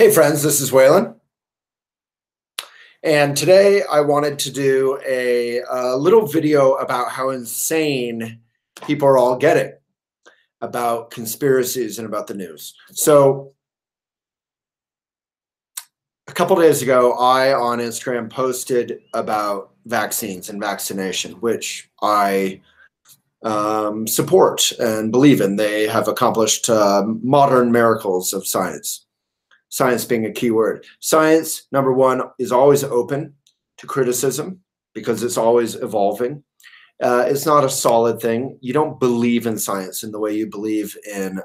Hey friends, this is Waylon. And today I wanted to do a little video about how insane people are all getting about conspiracies and about the news. So a couple days ago, I on Instagram posted about vaccines and vaccination, which I support and believe in. They have accomplished modern miracles of science. Science being a key word. Science, number one, is always open to criticism because it's always evolving. It's not a solid thing. You don't believe in science in the way you believe in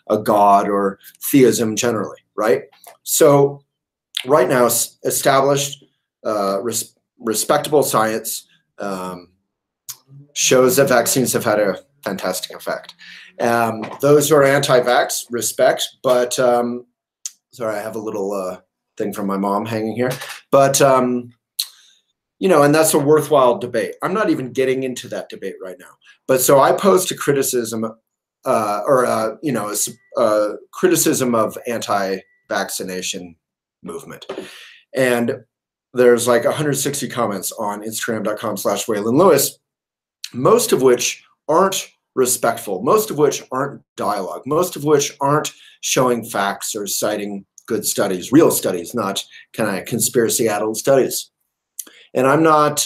a god or theism generally, right? So right now, established, respectable science shows that vaccines have had a fantastic effect. Those who are anti-vax, respect, but sorry, I have a little thing from my mom hanging here. But, you know, and that's a worthwhile debate. I'm not even getting into that debate right now. But so I posed a criticism criticism of anti-vaccination movement. And there's like 160 comments on Instagram.com/Waylon Lewis, most of which aren't respectful, most of which aren't dialogue, most of which aren't showing facts or citing good studies, real studies, not kind of conspiracy-addled studies. And I'm not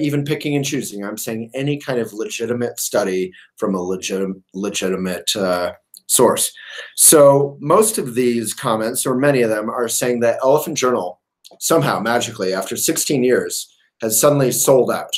even picking and choosing. I'm saying any kind of legitimate study from a legitimate source. So most of these comments, or many of them, are saying that Elephant Journal somehow, magically, after 16 years, has suddenly sold out.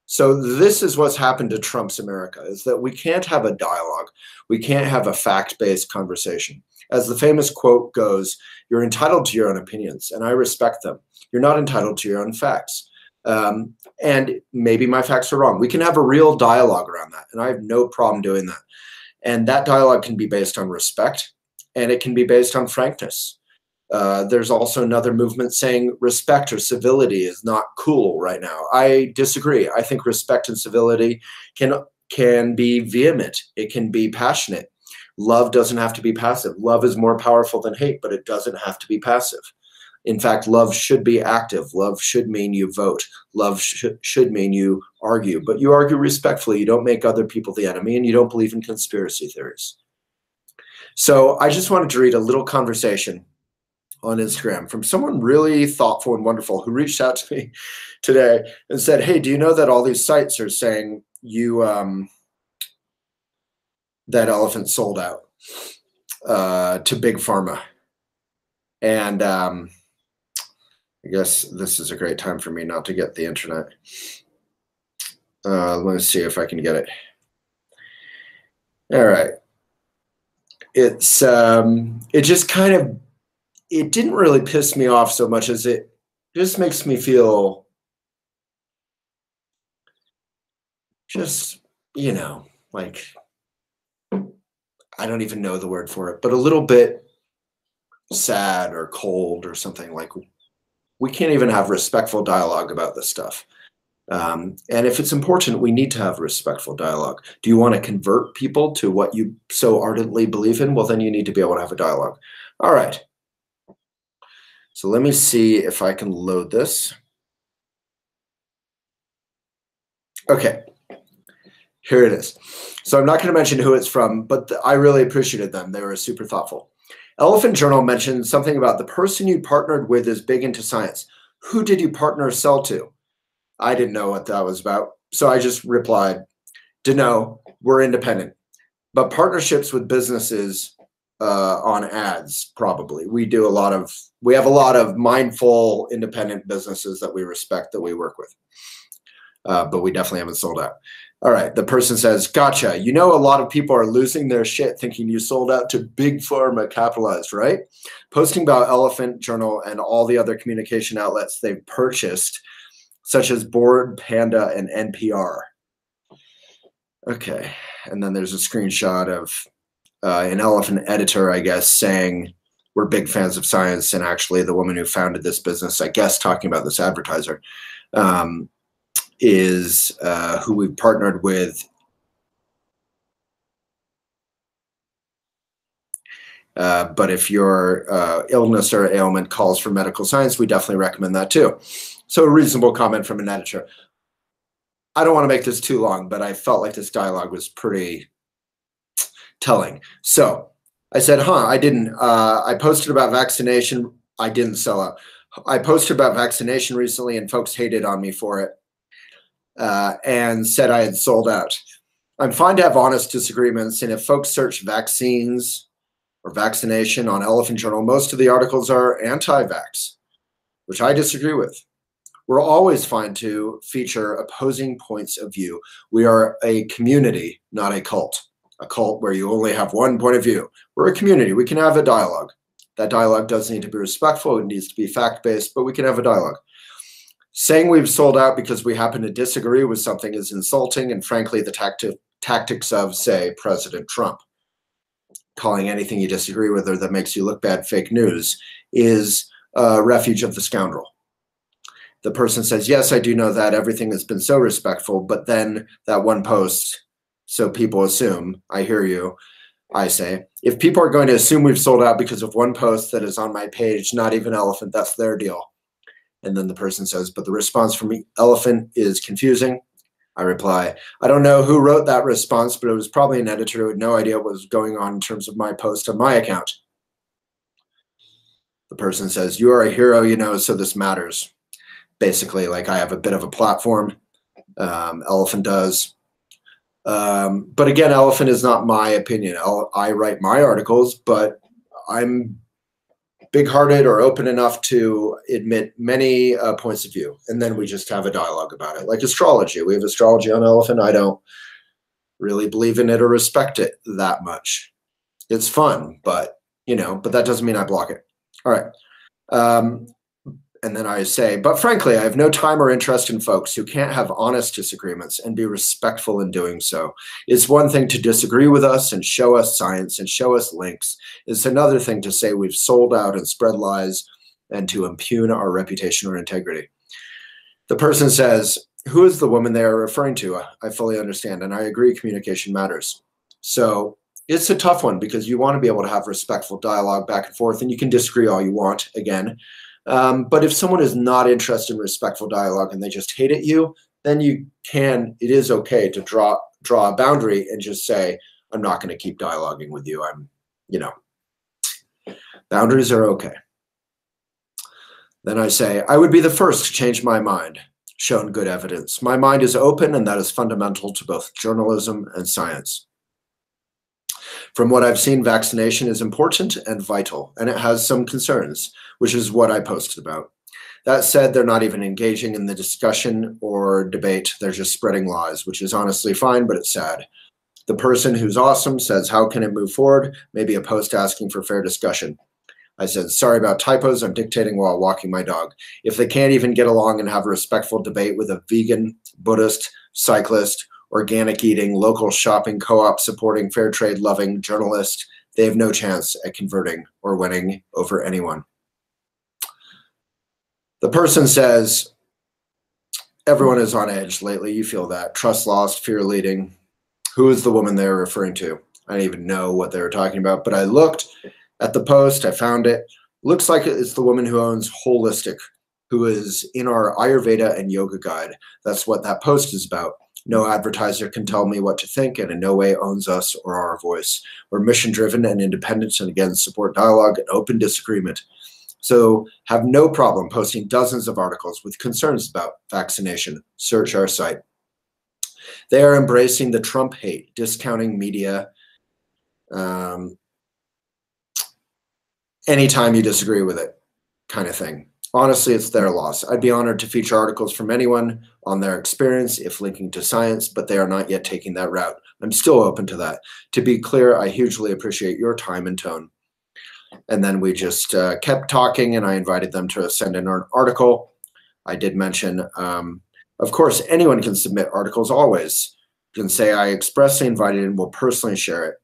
So this is what's happened to Trump's America, is that we can't have a dialogue. We can't have a fact-based conversation. As the famous quote goes, you're entitled to your own opinions, and I respect them. You're not entitled to your own facts. And maybe my facts are wrong. We can have a real dialogue around that, and I have no problem doing that. And that dialogue can be based on respect, and it can be based on frankness. There's also another movement saying respect or civility is not cool right now. I disagree. I think respect and civility can be vehement. It can be passionate. Love doesn't have to be passive. Love is more powerful than hate, but it doesn't have to be passive. In fact, love should be active. Love should mean you vote. Love should mean you argue, but you argue respectfully. You don't make other people the enemy, and you don't believe in conspiracy theories. So I just wanted to read a little conversation on Instagram from someone really thoughtful and wonderful who reached out to me today and said, hey, do you know that all these sites are saying that elephant sold out to Big Pharma? And I guess this is a great time for me not to get the internet. Let me see if I can get it. All right. It's it just kind of, it didn't really piss me off so much as it just makes me feel just, you know, like, I don't even know the word for it, but a little bit sad or cold or something. Like, we can't even have respectful dialogue about this stuff. And if it's important, we need to have respectful dialogue. Do you want to convert people to what you so ardently believe in? Well, then you need to be able to have a dialogue. All right. So let me see if I can load this. Okay, here it is. So I'm not going to mention who it's from, but I really appreciated them. They were super thoughtful. Elephant Journal mentioned something about the person you partnered with is big into science. Who did you partner or sell to? I didn't know what that was about. So I just replied, no, we're independent. But partnerships with businesses on ads, probably. We have a lot of mindful, independent businesses that we respect, that we work with. But we definitely haven't sold out. All right, the person says, gotcha. You know, a lot of people are losing their shit thinking you sold out to Big Pharma capitalized, right? Posting about Elephant Journal and all the other communication outlets they've purchased, such as Board, Panda, and NPR. Okay, and then there's a screenshot of an elephant editor, I guess, saying we're big fans of science, and actually the woman who founded this business, I guess talking about this advertiser, is who we've partnered with. But if your illness or ailment calls for medical science, we definitely recommend that too. So a reasonable comment from an editor. I don't want to make this too long, but I felt like this dialogue was pretty telling. So I said, I didn't. I posted about vaccination. I didn't sell out. I posted about vaccination recently and folks hated on me for it and said I had sold out. I'm fine to have honest disagreements. And if folks search vaccines or vaccination on Elephant Journal, most of the articles are anti-vax, which I disagree with. We're always fine to feature opposing points of view. We are a community, not a cult. A cult where you only have one point of view. We're a community. We can have a dialogue. That dialogue does need to be respectful. It needs to be fact-based, but we can have a dialogue. Saying we've sold out because we happen to disagree with something is insulting, and frankly, the tactics of, say, President Trump. Calling anything you disagree with or that makes you look bad fake news is a refuge of the scoundrel. The person says, yes, I do know that. Everything has been so respectful, but then that one post, so people assume, I hear you, I say, if people are going to assume we've sold out because of one post that is on my page, not even Elephant, that's their deal. And then the person says, but the response from Elephant is confusing. I reply, I don't know who wrote that response, but it was probably an editor who had no idea what was going on in terms of my post on my account. The person says, you are a hero, you know, so this matters. Basically, like I have a bit of a platform. Elephant does. But again, Elephant is not my opinion. I write my articles, but I'm big-hearted or open enough to admit many points of view. And then we just have a dialogue about it. Like astrology. We have astrology on Elephant. I don't really believe in it or respect it that much. It's fun, but, you know, but that doesn't mean I block it. All right. And then I say, but frankly, I have no time or interest in folks who can't have honest disagreements and be respectful in doing so. It's one thing to disagree with us and show us science and show us links. It's another thing to say we've sold out and spread lies and to impugn our reputation or integrity. The person says, who is the woman they are referring to? I fully understand, and I agree communication matters. So it's a tough one because you want to be able to have respectful dialogue back and forth, and you can disagree all you want, again. But if someone is not interested in respectful dialogue and they just hate at you, then it is okay to draw a boundary and just say, I'm not going to keep dialoguing with you. Boundaries are okay. Then I say, I would be the first to change my mind, shown good evidence. My mind is open, and that is fundamental to both journalism and science. From what I've seen, vaccination is important and vital, and it has some concerns, which is what I posted about. That said, they're not even engaging in the discussion or debate. They're just spreading lies, which is honestly fine, but it's sad. The person who's awesome says, how can it move forward? Maybe a post asking for fair discussion. I said, sorry about typos. I'm dictating while walking my dog. If they can't even get along and have a respectful debate with a vegan, Buddhist, cyclist, organic eating, local shopping, co-op supporting, fair trade loving journalist, they have no chance at converting or winning over anyone. The person says, everyone is on edge lately. You feel that. Trust lost, fear leading. Who is the woman they're referring to? I didn't even know what they were talking about, but I looked at the post. I found it. Looks like it's the woman who owns Holistic, who is in our Ayurveda and yoga guide. That's what that post is about. No advertiser can tell me what to think and in no way owns us or our voice. We're mission-driven and independent and again support dialogue and open disagreement. So have no problem posting dozens of articles with concerns about vaccination. Search our site. They are embracing the Trump hate, discounting media. Anytime you disagree with it, kind of thing. Honestly, it's their loss. I'd be honored to feature articles from anyone on their experience if linking to science, but they are not yet taking that route. I'm still open to that. To be clear, I hugely appreciate your time and tone. And then we just kept talking, and I invited them to send in an article. I did mention, of course, anyone can submit articles always. You can say, I expressly invited and will personally share it.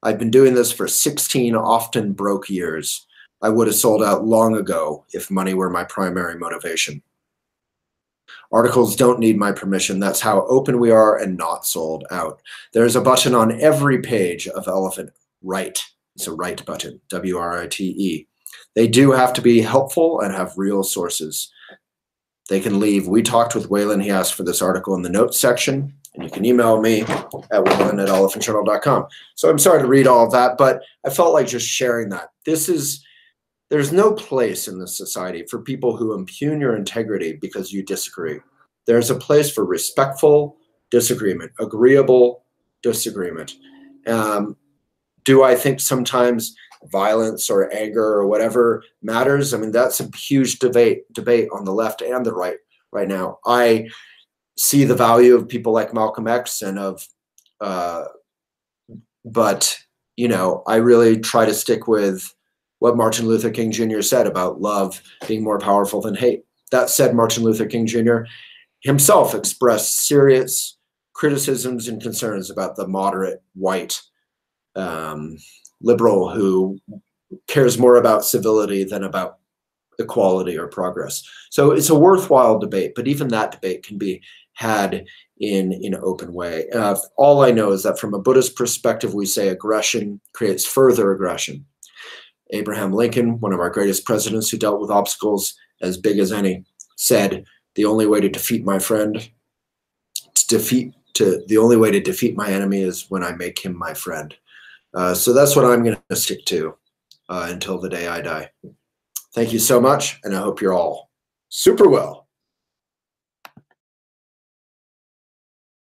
I've been doing this for 16 often broke years. I would have sold out long ago if money were my primary motivation. Articles don't need my permission. That's how open we are and not sold out. There's a button on every page of Elephant, write. It's a write button, W-R-I-T-E. They do have to be helpful and have real sources. They can leave. We talked with Waylon. He asked for this article in the notes section, and you can email me at waylon@elephantjournal.com. So I'm sorry to read all of that, but I felt like just sharing that. There's no place in this society for people who impugn your integrity because you disagree. There's a place for respectful disagreement, agreeable disagreement. Do I think sometimes violence or anger or whatever matters? I mean, that's a huge debate on the left and the right now. I see the value of people like Malcolm X and but I really try to stick with what Martin Luther King Jr. said about love being more powerful than hate. That said, Martin Luther King Jr. himself expressed serious criticisms and concerns about the moderate white liberal who cares more about civility than about equality or progress. So it's a worthwhile debate, but even that debate can be had in an open way. All I know is that from a Buddhist perspective, we say aggression creates further aggression. Abraham Lincoln, one of our greatest presidents who dealt with obstacles as big as any, said, the only way to defeat my friend, the only way to defeat my enemy is when I make him my friend. So that's what I'm going to stick to until the day I die. Thank you so much, and I hope you're all super well.